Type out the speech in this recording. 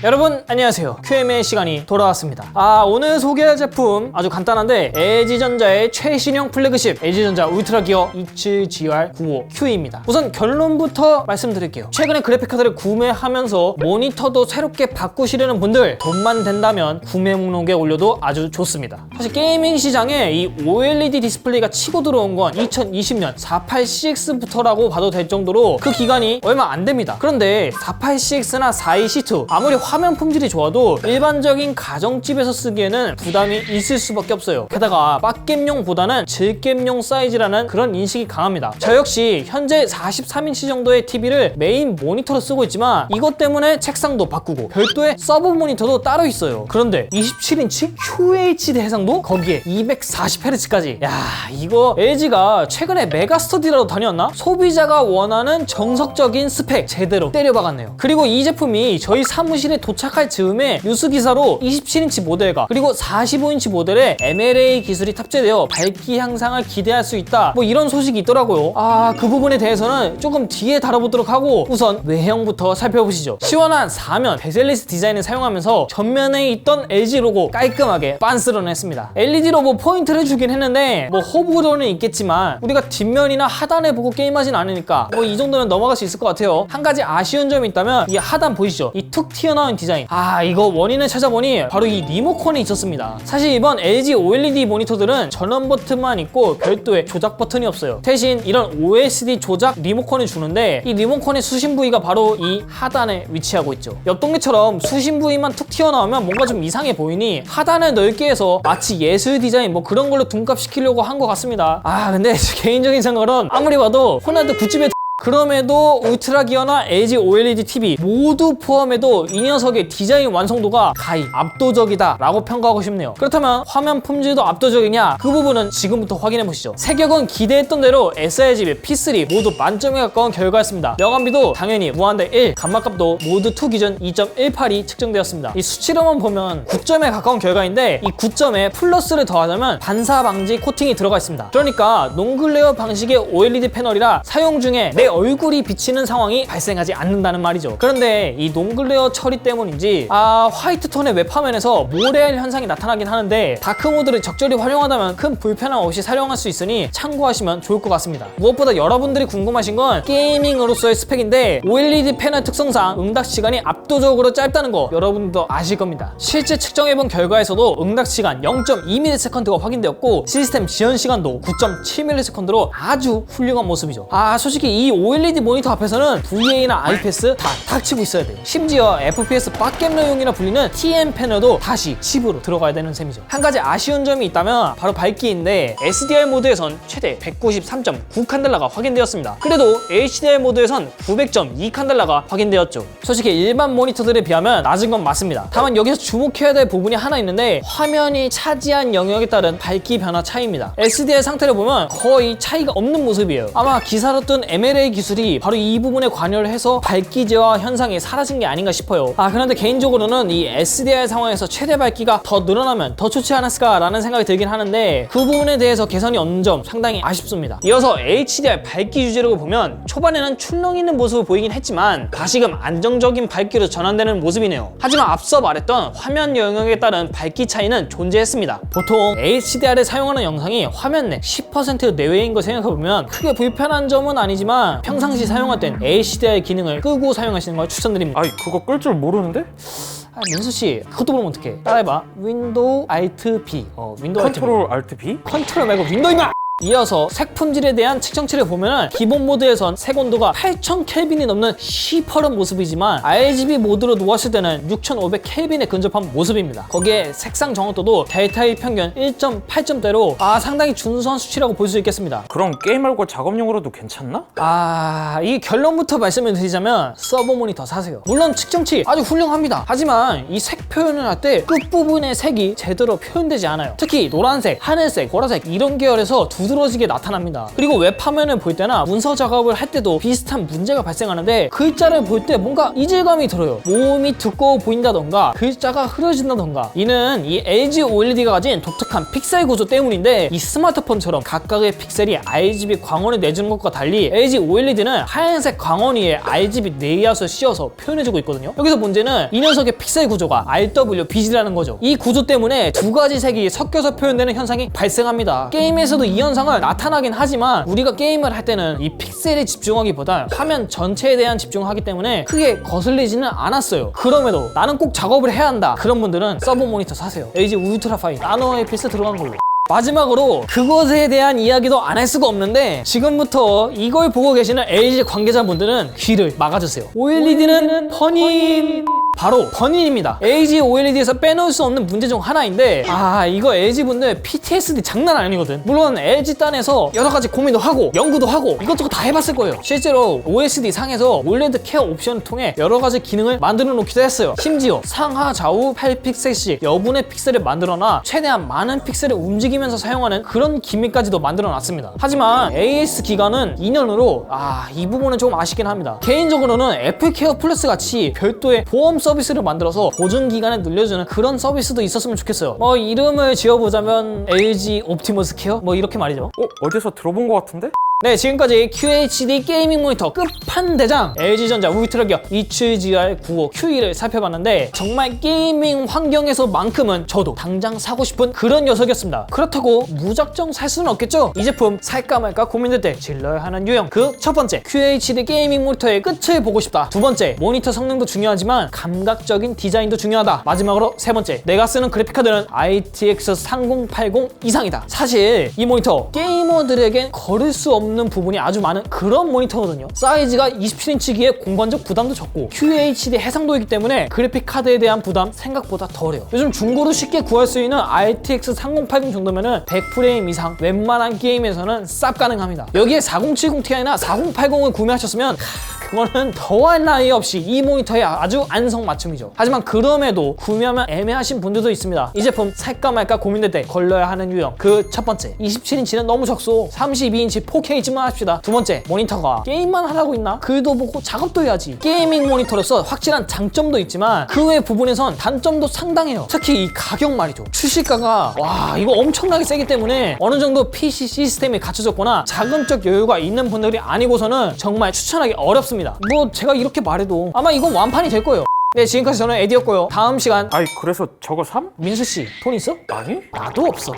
여러분 안녕하세요. QM의 시간이 돌아왔습니다. 오늘 소개할 제품 아주 간단한데 LG전자의 최신형 플래그십 LG전자 울트라 기어 27GR95Q입니다. 우선 결론부터 말씀드릴게요. 최근에 그래픽카드를 구매하면서 모니터도 새롭게 바꾸시려는 분들 돈만 된다면 구매 목록에 올려도 아주 좋습니다. 사실 게이밍 시장에 이 OLED 디스플레이가 치고 들어온 건 2020년 486부터라고 봐도 될 정도로 그 기간이 얼마 안 됩니다. 그런데 486나 42C2 아무리 화면 품질이 좋아도 일반적인 가정집에서 쓰기에는 부담이 있을 수밖에 없어요. 게다가 빡겜용보다는 질겜용 사이즈라는 그런 인식이 강합니다. 저 역시 현재 43인치 정도의 TV를 메인 모니터로 쓰고 있지만 이것 때문에 책상도 바꾸고 별도의 서브 모니터도 따로 있어요. 그런데 27인치 QHD 해상도 거기에 240Hz까지. 야, 이거 LG가 최근에 메가스터디라도 다녔나? 소비자가 원하는 정석적인 스펙 제대로 때려박았네요. 그리고 이 제품이 저희 사무실에 도착할 즈음에 뉴스 기사로 27인치 모델과 그리고 45인치 모델에 MLA 기술이 탑재되어 밝기 향상을 기대할 수 있다, 뭐 이런 소식이 있더라고요. 그 부분에 대해서는 조금 뒤에 다뤄보도록 하고 우선 외형부터 살펴보시죠. 시원한 4면 베젤리스 디자인을 사용하면서 전면에 있던 LG 로고 깔끔하게 빤스런 했습니다. LED로 뭐 포인트를 주긴 했는데 뭐 호불호는 있겠지만 우리가 뒷면이나 하단을 보고 게임하진 않으니까 뭐 이 정도는 넘어갈 수 있을 것 같아요. 한 가지 아쉬운 점이 있다면 이 하단 보이시죠? 이 툭 튀어나온 디자인. 이거 원인을 찾아보니 바로 이 리모컨에 있었습니다. 사실 이번 LG OLED 모니터들은 전원 버튼만 있고 별도의 조작 버튼이 없어요. 대신 이런 OSD 조작 리모컨을 주는데 이 리모컨의 수신 부위가 바로 이 하단에 위치하고 있죠. 옆 동네처럼 수신 부위만 툭 튀어나오면 뭔가 좀 이상해 보이니 하단을 넓게 해서 마치 예술 디자인 뭐 그런 걸로 둔갑시키려고 한 것 같습니다. 근데 개인적인 생각은 아무리 봐도 호날두 굿즈에 그럼에도 울트라 기어나 LG OLED TV 모두 포함해도 이 녀석의 디자인 완성도가 가히 압도적이다 라고 평가하고 싶네요. 그렇다면 화면 품질도 압도적이냐? 그 부분은 지금부터 확인해보시죠. 세격은 기대했던 대로 sRGB, P3 모두 만점에 가까운 결과였습니다. 명암비도 당연히 무한대 1, 감마값도 모두 2 기준 2.18이 측정되었습니다. 이 수치로만 보면 9점에 가까운 결과인데 이 9점에 플러스를 더하자면 반사 방지 코팅이 들어가 있습니다. 그러니까 농글레어 방식의 OLED 패널이라 사용 중에 내 얼굴이 비치는 상황이 발생하지 않는다는 말이죠. 그런데 이 농글레어 처리 때문인지 화이트 톤의 웹화면에서 모래알 현상이 나타나긴 하는데 다크 모드를 적절히 활용하다면 큰 불편함 없이 사용할 수 있으니 참고하시면 좋을 것 같습니다. 무엇보다 여러분들이 궁금하신 건 게이밍으로서의 스펙인데 OLED 패널 특성상 응답 시간이 압도적으로 짧다는 거 여러분도 아실 겁니다. 실제 측정해본 결과에서도 응답 시간 0.2ms가 확인되었고 시스템 지연 시간도 9.7ms로 아주 훌륭한 모습이죠. 솔직히 이 OLED 모니터 앞에서는 VA나 IPS 다 닥치고 있어야 돼요. 심지어 FPS 빡겜러용이라 불리는 TN 패널도 다시 칩으로 들어가야 되는 셈이죠. 한 가지 아쉬운 점이 있다면 바로 밝기인데 SDR 모드에선 최대 193.9 칸델라가 확인되었습니다. 그래도 HDR 모드에선 900.2 칸델라가 확인되었죠. 솔직히 일반 모니터들에 비하면 낮은 건 맞습니다. 다만 여기서 주목해야 될 부분이 하나 있는데 화면이 차지한 영역에 따른 밝기 변화 차이입니다. SDR 상태를 보면 거의 차이가 없는 모습이에요. 아마 기사로 뜬 MLA 기술이 바로 이 부분에 관여를 해서 밝기 제어 현상이 사라진 게 아닌가 싶어요. 그런데 개인적으로는 이 SDR 상황에서 최대 밝기가 더 늘어나면 더 좋지 않았을까라는 생각이 들긴 하는데 그 부분에 대해서 개선이 없는 점 상당히 아쉽습니다. 이어서 HDR 밝기 유지력을 보면 초반에는 출렁 있는 모습을 보이긴 했지만 다시금 안정적인 밝기로 전환되는 모습이네요. 하지만 앞서 말했던 화면 영역에 따른 밝기 차이는 존재했습니다. 보통 HDR을 사용하는 영상이 화면 내 10% 내외인 걸 생각해보면 크게 불편한 점은 아니지만 평상시 사용할 땐 HDR 기능을 끄고 사용하시는 걸 추천드립니다. 그거 끌 줄 모르는데? 민수씨 그것도 모르면 어떡해. 따라해봐. 윈도우 Alt B. 윈도우 컨트롤 Alt B? 컨트롤 말고 윈도우이마! 이어서 색 품질에 대한 측정치를 보면은 기본 모드에선 색 온도가 8000켈빈이 넘는 시퍼런 모습이지만 RGB 모드로 놓았을 때는 6500켈빈에 근접한 모습입니다. 거기에 색상 정확도도 델타 1 평균 1.8점대로 상당히 준수한 수치라고 볼 수 있겠습니다. 그럼 게임하고 작업용으로도 괜찮나? 이 결론부터 말씀을 드리자면 서버 모니터 사세요. 물론 측정치 아주 훌륭합니다. 하지만 이 색 표현을 할 때 끝부분의 색이 제대로 표현되지 않아요. 특히 노란색, 하늘색, 보라색 이런 계열에서 두 부드러워지게 나타납니다. 그리고 웹화면을 볼 때나 문서 작업을 할 때도 비슷한 문제가 발생하는데 글자를 볼 때 뭔가 이질감이 들어요. 모음이 두꺼워 보인다던가 글자가 흐려진다던가. 이는 이 LG OLED가 가진 독특한 픽셀 구조 때문인데 이 스마트폰처럼 각각의 픽셀이 RGB 광원을 내주는 것과 달리 LG OLED는 하얀색 광원 위에 RGB 네이아웃을 씌워서 표현해주고 있거든요. 여기서 문제는 이 녀석의 픽셀 구조가 RWBG라는 거죠. 이 구조 때문에 두 가지 색이 섞여서 표현되는 현상이 발생합니다. 게임에서도 이 현상을 나타나긴 하지만 우리가 게임을 할 때는 이 픽셀에 집중하기보다 화면 전체에 대한 집중을 하기 때문에 크게 거슬리지는 않았어요. 그럼에도 나는 꼭 작업을 해야 한다. 그런 분들은 서브 모니터 사세요. LG 울트라 파인 나노 IPS 들어간 걸로. 마지막으로 그것에 대한 이야기도 안 할 수가 없는데 지금부터 이걸 보고 계시는 LG 관계자분들은 귀를 막아주세요. OLED는 버닌! 바로 버닌입니다. LG OLED에서 빼놓을 수 없는 문제 중 하나인데 이거 LG분들 PTSD 장난 아니거든. 물론 LG 딴에서 여러 가지 고민도 하고 연구도 하고 이것저것 다 해봤을 거예요. 실제로 OSD 상에서 OLED 케어 옵션을 통해 여러 가지 기능을 만들어 놓기도 했어요. 심지어 상하 좌우 8픽셀씩 여분의 픽셀을 만들어놔 최대한 많은 픽셀을 움직이면서 사용하는 그런 기믹까지도 만들어 놨습니다. 하지만 AS 기간은 2년으로 이 부분은 조금 아쉽긴 합니다. 개인적으로는 애플 케어 플러스 같이 별도의 보험 서비스를 만들어서 보증 기간을 늘려주는 그런 서비스도 있었으면 좋겠어요. 뭐 이름을 지어보자면 LG 옵티머스 케어? 뭐 이렇게 말이죠. 어디서 들어본 것 같은데? 네, 지금까지 QHD 게이밍 모니터 끝판대장 LG전자 울트라 기어 27GR95Q를 살펴봤는데 정말 게이밍 환경에서만큼은 저도 당장 사고 싶은 그런 녀석이었습니다. 그렇다고 무작정 살 수는 없겠죠? 이 제품 살까 말까 고민될 때 질러야 하는 유형. 그 첫 번째, QHD 게이밍 모니터의 끝을 보고 싶다. 두 번째, 모니터 성능도 중요하지만 감각적인 디자인도 중요하다. 마지막으로 세 번째, 내가 쓰는 그래픽카드는 RTX 3080 이상이다. 사실 이 모니터 게이머들에겐 걸을 수 없는 부분이 아주 많은 그런 모니터거든요. 사이즈가 27인치기에 공간적 부담도 적고 QHD 해상도이기 때문에 그래픽 카드에 대한 부담 생각보다 덜해요. 요즘 중고로 쉽게 구할 수 있는 RTX 3080 정도면은 100프레임 이상 웬만한 게임에서는 쌉 가능합니다. 여기에 4070 Ti나 4080을 구매하셨으면 그거는 더할 나위 없이 이 모니터에 아주 안성맞춤이죠. 하지만 그럼에도 구매하면 애매하신 분들도 있습니다. 이 제품 살까 말까 고민될 때 걸러야 하는 유형. 그 첫 번째, 27인치는 너무 적소. 32인치 4K지만 합시다. 두 번째, 모니터가 게임만 하라고 있나? 글도 보고 작업도 해야지. 게이밍 모니터로서 확실한 장점도 있지만 그 외 부분에선 단점도 상당해요. 특히 이 가격 말이죠. 출시가가 이거 엄청나게 세기 때문에 어느 정도 PC 시스템이 갖춰졌거나 자금적 여유가 있는 분들이 아니고서는 정말 추천하기 어렵습니다. 뭐 제가 이렇게 말해도 아마 이건 완판이 될 거예요. 네, 지금까지 저는 에디였고요. 다음 시간 그래서 저거 삼? 민수씨 돈 있어? 아니? 나도 없어.